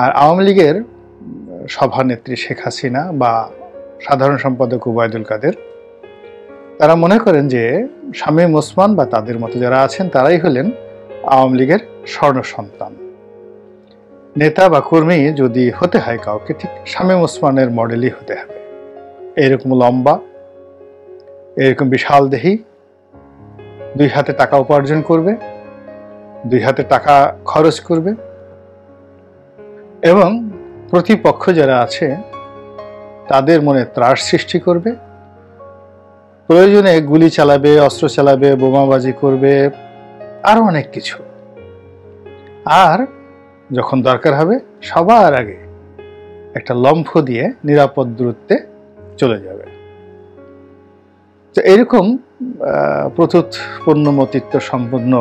আর আওয়ামী লীগের সভানেত্রী শেখ হাসিনা বা সাধারণ সম্পাদক ওবায়দুল কাদের তারা মনে করেন যে শামীম ওসমান বা তাদের মতো যারা আছেন তারাই হলেন আওয়ামী লীগের স্বর্ণ সন্তান। নেতা বা কর্মী যদি হতে হয় কাউকে, ঠিক শামীম ওসমানের মডেলই হতে হবে। এরকম লম্বা, এরকম বিশাল দেহি, 2 হাতে টাকা উপার্জন করবে, 2 হাতে টাকা খরচ করবে এবং প্রতিপক্ষ যারা আছে তাদের মনে ত্রাস সৃষ্টি করবে, প্রয়োজনে গুলি চালাবে, অস্ত্র চালাবে, বোমাবাজি করবে, আরো অনেক কিছু। আর যখন দরকার হবে সবার আগে একটা লম্ফ দিয়ে নিরাপদ দূরত্বে চলে যাবে। তো এরকম প্রতুত পূর্ণমতিত্ব সম্পন্ন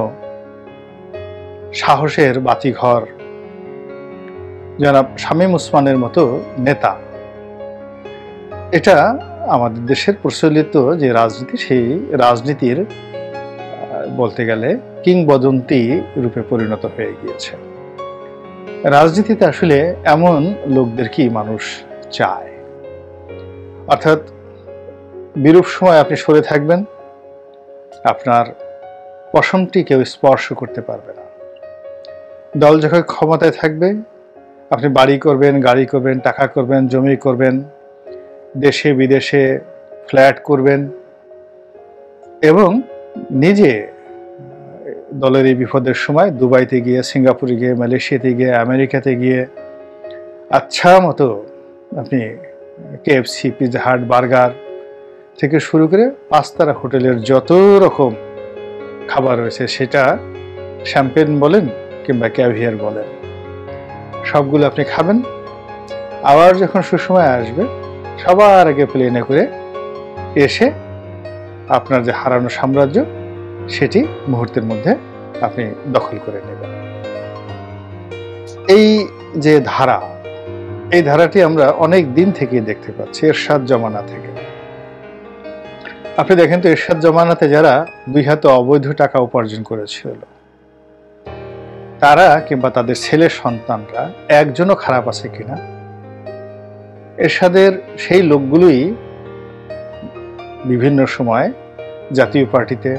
সাহসের বাতিঘর জনাব শামীম ওসমানের মতো নেতা, এটা আমাদের দেশের প্রচলিত যে রাজনীতি, সেই রাজনীতির বলতে গেলে কিংবদন্তি রূপে পরিণত হয়ে গিয়েছে। রাজনীতিতে আসলে এমন লোকদেরকেই মানুষ চায়, অর্থাৎ বিরূপ সময় আপনি সরে থাকবেন, আপনার পশমটি কেউ স্পর্শ করতে পারবে না। দল যখন ক্ষমতায় থাকবে আপনি বাড়ি করবেন, গাড়ি করবেন, টাকা করবেন, জমি করবেন, দেশে বিদেশে ফ্ল্যাট করবেন এবং নিজে দলের এই বিপদের সময় দুবাইতে গিয়ে, সিঙ্গাপুরে গিয়ে, মালয়েশিয়াতে গিয়ে, আমেরিকাতে গিয়ে আচ্ছা মতো আপনি কেএফসি, পিৎজা হাট, বার্গার থেকে শুরু করে 5 তারা হোটেলের যত রকম খাবার রয়েছে, সেটা শ্যাম্পেন বলেন কিংবা ক্যাভিয়ার বলেন, সবগুলো আপনি খাবেন। আবার যখন সুসময় আসবে সবার আগে প্লেনে করে এসে আপনার যে হারানো সাম্রাজ্য সেটি মুহূর্তের মধ্যে আপনি দখল করে নেবেন। এই যে ধারা, এই ধারাটি আমরা অনেক দিন থেকে দেখতে পাচ্ছি, এরশাদ জমানা থেকে। আপনি দেখেন তো, এরশাদ জমানাতে যারা 2 হাতে অবৈধ টাকা উপার্জন করেছিল তারা কিংবা তাদের ছেলে সন্তানরা একজনও খারাপ আছে কিনা? এরশাদের সেই লোকগুলোই বিভিন্ন সময় জাতীয় পার্টিতে,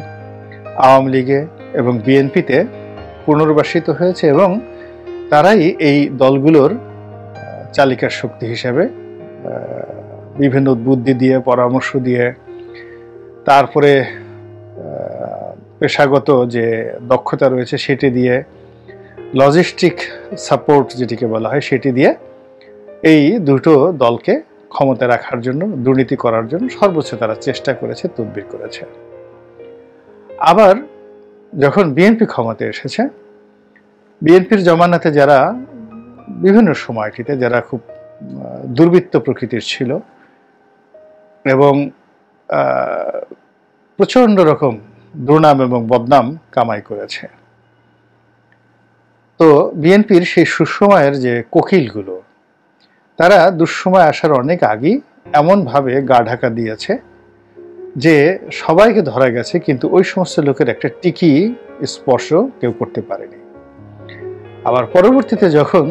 আওয়ামী লীগে এবং বিএনপিতে পুনর্বাসিত হয়েছে এবং তারাই এই দলগুলোর চালিকার শক্তি হিসেবে বিভিন্ন বুদ্ধি দিয়ে, পরামর্শ দিয়ে, তারপরে পেশাগত যে দক্ষতা রয়েছে সেটি দিয়ে, লজিস্টিক সাপোর্ট যেটিকে বলা হয় সেটি দিয়ে এই দুটো দলকে ক্ষমতায় রাখার জন্য, দুর্নীতি করার জন্য সর্বোচ্চ তারা চেষ্টা করেছে, তদবির করেছে। আবার যখন বিএনপি ক্ষমতায় এসেছে, বিএনপির জমানাতে যারা বিভিন্ন সময়টিতে যারা খুব দুর্বৃত্ত প্রকৃতির ছিল এবং প্রচন্ড রকম দুর্নাম এবং বদনাম কামাই করেছে, তো বিএনপির সেই সুসময়ের যে কোকিলগুলো তারা দুঃসময় আসার অনেক আগেই এমনভাবে গা ঢাকা দিয়েছে যে সবাইকে ধরা গেছে, কিন্তু ওই সমস্ত লোকের একটা টিকি স্পর্শ কেউ করতে পারেনি। আবার পরবর্তীতে যখন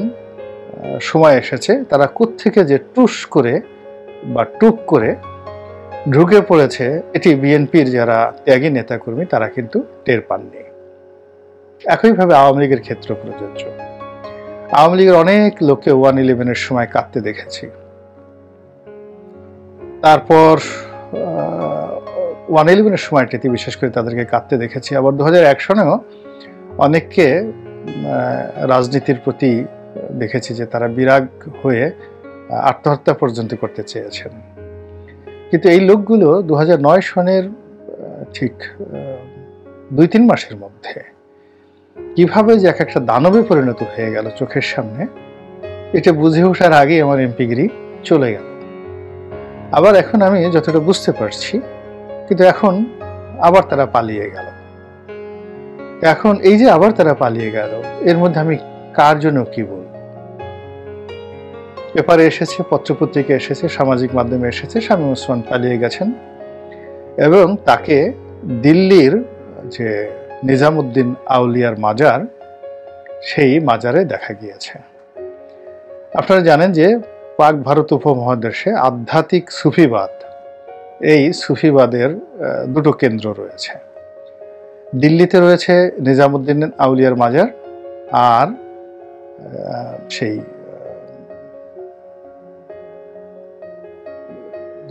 সময় এসেছে, তারা কোত্থেকে যে টুস করে বা টুক করে ঢুকে পড়েছে, এটি বিএনপির যারা ত্যাগী নেতাকর্মী তারা কিন্তু টের পাননি। একইভাবে আওয়ামী লীগের ক্ষেত্র প্রযোজ্য। আওয়ামী লীগের অনেক লোককে 1/11-এর সময় কাঁদতে দেখেছি, তারপর 1/11-এর সময়টিতে বিশেষ করে তাদেরকে কাঁদতে দেখেছি। আবার 2001 সনেও অনেককে রাজনীতির প্রতি দেখেছি যে তারা বিরাগ হয়ে আত্মহত্যা পর্যন্ত করতে চেয়েছেন। কিন্তু এই লোকগুলো 2009 সনের ঠিক 2-3 মাসের মধ্যে কিভাবে যে একটা দানবে পরিণত হয়ে গেল চোখের সামনে, এটা বুঝে ওঠার আগে আমার এমপিগিরি চলে গেল। আবার এখন আমি যতটা বুঝতে পারছি, কিন্তু এখন আবার তারা পালিয়ে গেল। এখন এই যে আবার তারা পালিয়ে গেল, এর মধ্যে আমি কার জন্য কি বলব? পেপারে এসেছে, পত্রপত্রিকা এসেছে, সামাজিক মাধ্যমে এসেছে, শামীম ওসমান পালিয়ে গেছেন এবং তাকে দিল্লির যে নিজামুদ্দিন আউলিয়ার মাজার, সেই মাজারে দেখা গিয়েছে। আপনারা জানেন যে পাক ভারত উপমহাদেশে আধ্যাত্মিক সুফিবাদ, এই সুফিবাদের দুটো কেন্দ্র রয়েছে। দিল্লিতে রয়েছে নিজামুদ্দিন আউলিয়ার মাজার, আর সেই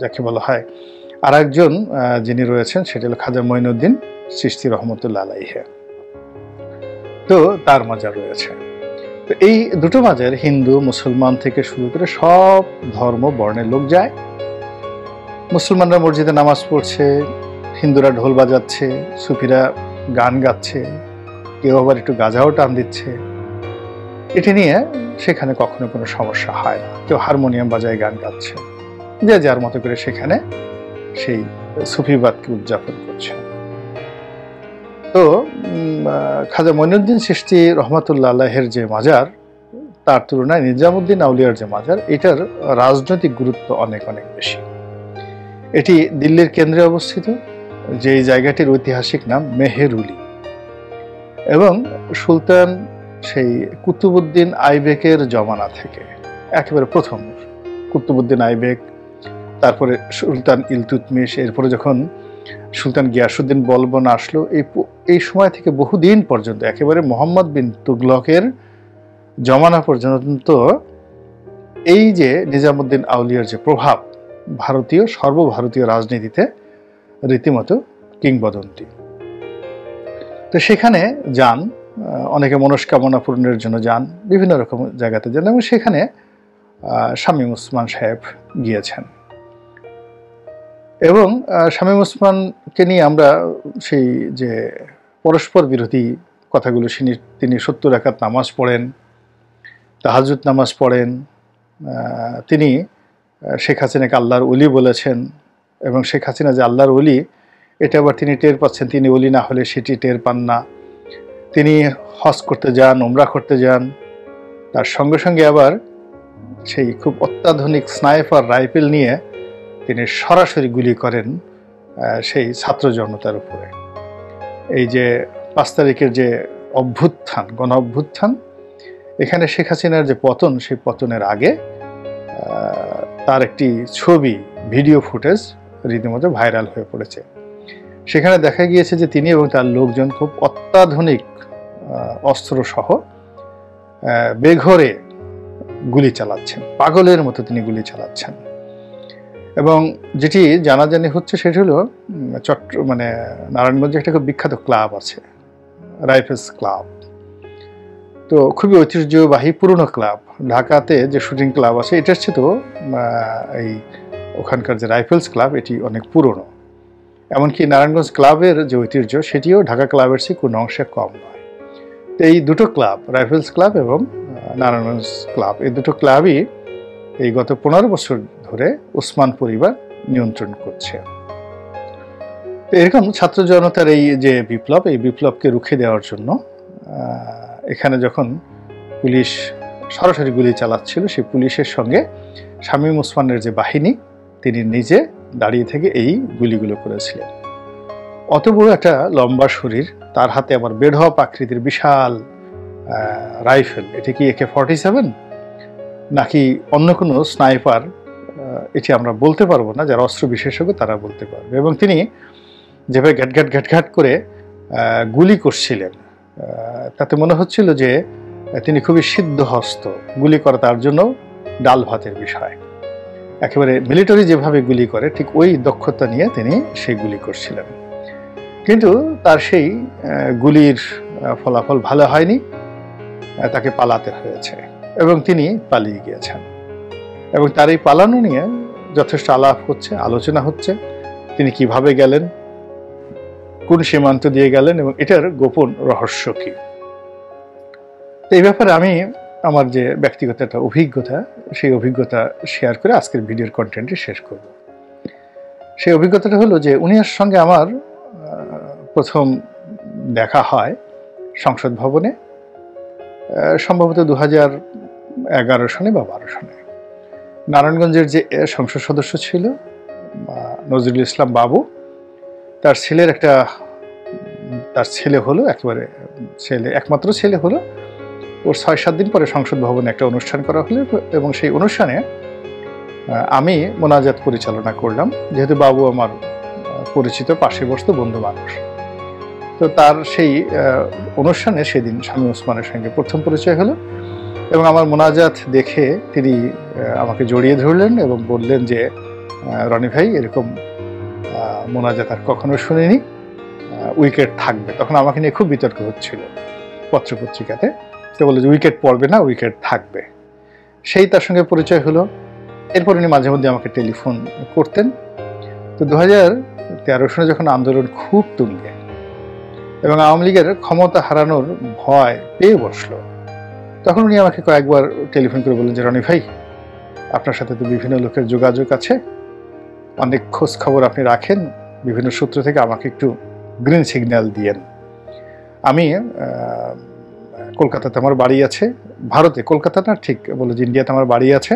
যাকে বলা হয় আর একজন যিনি রয়েছেন সেটা হলো খাজা মঈনুদ্দিন চিশতি রহমতুল্লাহ আলাইহি, তো তার মাজার রয়েছে। তো এই দুটো মাজার হিন্দু মুসলমান থেকে শুরু করে সব ধর্ম বর্ণের লোক যায়। মুসলমানরা মসজিদে নামাজ পড়ছে, হিন্দুরা ঢোল বাজাচ্ছে, সুফিরা গান গাচ্ছে, কেউ আবার একটু গাঁজাও টান দিচ্ছে। এটি নিয়ে সেখানে কখনো কোনো সমস্যা হয় না। কেউ হারমোনিয়াম বাজায় গান গাচ্ছে, যে যার মতো করে সেখানে সেই সুফিবাদকে উদযাপন করছে। তো খাজা মঈনুদ্দিন চিশতি রহমতুল্লাহ আলাইহির যে মাজার, তার তুলনায় নিজামুদ্দিন আউলিয়ার যে মাজার, এটার রাজনৈতিক গুরুত্ব অনেক অনেক বেশি। এটি দিল্লির কেন্দ্রে অবস্থিত, যেই জায়গাটির ঐতিহাসিক নাম মেহেরুলি, এবং সুলতান সেই কুতুবউদ্দিন আইবেকের জমানা থেকে, একেবারে প্রথম কুতুবউদ্দিন আইবেক, তারপরে সুলতান ইলতুৎমিশ, এরপরে যখন সুলতান গিয়াসউদ্দিন বলবন আসলো, এই সময় থেকে বহুদিন পর্যন্ত, একেবারে মোহাম্মদ বিন তুগলকের জমানা পর্যন্ত এই যে নিজামুদ্দিন আউলিয়ার যে প্রভাব ভারতীয়, সর্বভারতীয় রাজনীতিতে রীতিমতো কিংবদন্তি। তো সেখানে যান অনেকে, মনস্কামনা পূরণের জন্য যান, বিভিন্ন রকম জায়গাতে যান, এবং সেখানে শামীম ওসমান সাহেব গিয়েছেন। এবং শামীম ওসমানকে নিয়ে আমরা সেই যে পরস্পর বিরোধী কথাগুলো শুনি, তিনি 70 রাকাত নামাজ পড়েন, তাহাজ্জুদ নামাজ পড়েন, তিনি শেখ হাসিনাকে আল্লাহর ওলি বলেছেন, এবং শেখ হাসিনা যে আল্লাহর ওলি এটা আবার তিনি টের পাচ্ছেন, তিনি ওলি না হলে সেটি টের পান না। তিনি হজ করতে যান, উমরা করতে যান, তার সঙ্গে সঙ্গে আবার সেই খুব অত্যাধুনিক স্নাইপার রাইফেল নিয়ে তিনি সরাসরি গুলি করেন সেই ছাত্র জনতার উপরে। এই যে 5 তারিখের যে অভ্যুত্থান, গণ অভ্যুত্থান, এখানে শেখ হাসিনার যে পতন, সেই পতনের আগে তার একটি ছবি, ভিডিও ফুটেজ রীতিমতো ভাইরাল হয়ে পড়েছে। সেখানে দেখা গিয়েছে যে তিনি এবং তার লোকজন খুব অত্যাধুনিক অস্ত্রসহ বেঘরে গুলি চালাচ্ছেন, পাগলের মতো তিনি গুলি চালাচ্ছেন। এবং যেটি জানাজানি হচ্ছে সেটি হলো নারায়ণগঞ্জে একটা খুব বিখ্যাত ক্লাব আছে, রাইফেলস ক্লাব। তো খুবই ঐতিহ্যবাহী পুরনো ক্লাব। ঢাকাতে যে শুটিং ক্লাব আছে এটার চেয়ে তো এই ওখানকার যে রাইফেলস ক্লাব এটি অনেক পুরনো। এমনকি নারায়ণগঞ্জ ক্লাবের যে ঐতিহ্য সেটিও ঢাকা ক্লাবের চেয়ে কোনো অংশে কম নয়। তো এই দুটো ক্লাব, রাইফেলস ক্লাব এবং নারায়ণগঞ্জ ক্লাব, এই দুটো ক্লাবই এই গত 15 বছর ধরে ওসমান পরিবার নিয়ন্ত্রণ করছে। তো এরকম ছাত্র জনতার এই যে বিপ্লব, এই বিপ্লবকে রুখে দেওয়ার জন্য এখানে যখন পুলিশ সরাসরি গুলি চালাচ্ছিল, সেই পুলিশের সঙ্গে শামীম ওসমানের যে বাহিনী, তিনি নিজে দাঁড়িয়ে থেকে এই গুলিগুলো করেছিলেন। অত বড় একটা লম্বা শরীর, তার হাতে আবার বেঢপ আকৃতির বিশাল রাইফেল, এটি কি AK-47 নাকি অন্য কোনো স্নাইপার, এটি আমরা বলতে পারবো না, যারা অস্ত্র বিশেষজ্ঞ তারা বলতে পারবে। এবং তিনি যেভাবে ঘ্যাট করে গুলি করছিলেন, তাতে মনে হচ্ছিল যে তিনি খুবই সিদ্ধহস্ত, গুলি করা তার জন্য ডাল ভাতের বিষয়। একেবারে মিলিটারি যেভাবে গুলি করে ঠিক ওই দক্ষতা নিয়ে তিনি সেই গুলি করছিলেন। কিন্তু তার সেই গুলির ফলাফল ভালো হয়নি, তাকে পালাতে হয়েছে এবং তিনি পালিয়ে গিয়েছেন। এবং তার এই পালানো নিয়ে যথেষ্ট আলাপ হচ্ছে, আলোচনা হচ্ছে, তিনি কিভাবে গেলেন, কোন সীমান্ত দিয়ে গেলেন এবং এটার গোপন রহস্য কি। এই ব্যাপারে আমি আমার যে ব্যক্তিগত একটা অভিজ্ঞতা, সেই অভিজ্ঞতা শেয়ার করে আজকের ভিডিওর কন্টেন্টটি শেষ করব। সেই অভিজ্ঞতাটা হলো যে উনার সঙ্গে আমার প্রথম দেখা হয় সংসদ ভবনে, সম্ভবত 2011 সনে বা 12 সনে। নারায়ণগঞ্জের যে সংসদ সদস্য ছিল নজরুল ইসলাম বাবু, তার ছেলে হলো, একেবারে একমাত্র ছেলে হলো ওর ৬-৭ দিন পরে সংসদ ভবনে একটা অনুষ্ঠান করা হলো এবং সেই অনুষ্ঠানে আমি মোনাজাত পরিচালনা করলাম, যেহেতু বাবু আমার পরিচিত পাশে বসতো বন্ধু মানুষ। তো তার সেই অনুষ্ঠানে সেদিন স্বামী ওসমানের সঙ্গে প্রথম পরিচয় হলো এবং আমার মোনাজাত দেখে তিনি আমাকে জড়িয়ে ধরলেন এবং বললেন যে, রনি ভাই, এরকম মোনাজাত আর কখনো শুনিনি, উইকেট থাকবে। তখন আমাকে নিয়ে খুব বিতর্ক হচ্ছিল পত্রপত্রিকাতে। তো বললো যে উইকেট পড়বে না, উইকেট থাকবে। সেই তার সঙ্গে পরিচয় হলো। এরপর উনি মাঝে মধ্যে আমাকে টেলিফোন করতেন। তো 2013 সালে যখন আন্দোলন খুব তুঙ্গে এবং আওয়ামী লীগের ক্ষমতা হারানোর ভয় পেয়ে বসলো, তখন উনি আমাকে কয়েকবার টেলিফোন করে বললেন যে, রনি ভাই, আপনার সাথে তো বিভিন্ন লোকের যোগাযোগ আছে, অনেক খোঁজ খবর আপনি রাখেন, বিভিন্ন সূত্র থেকে আমাকে একটু গ্রিন সিগন্যাল দিয়েন। আমি কলকাতাতে আমার বাড়ি আছে, ভারতে, কলকাতা না, ঠিক বলে যে ইন্ডিয়াতে আমার বাড়ি আছে,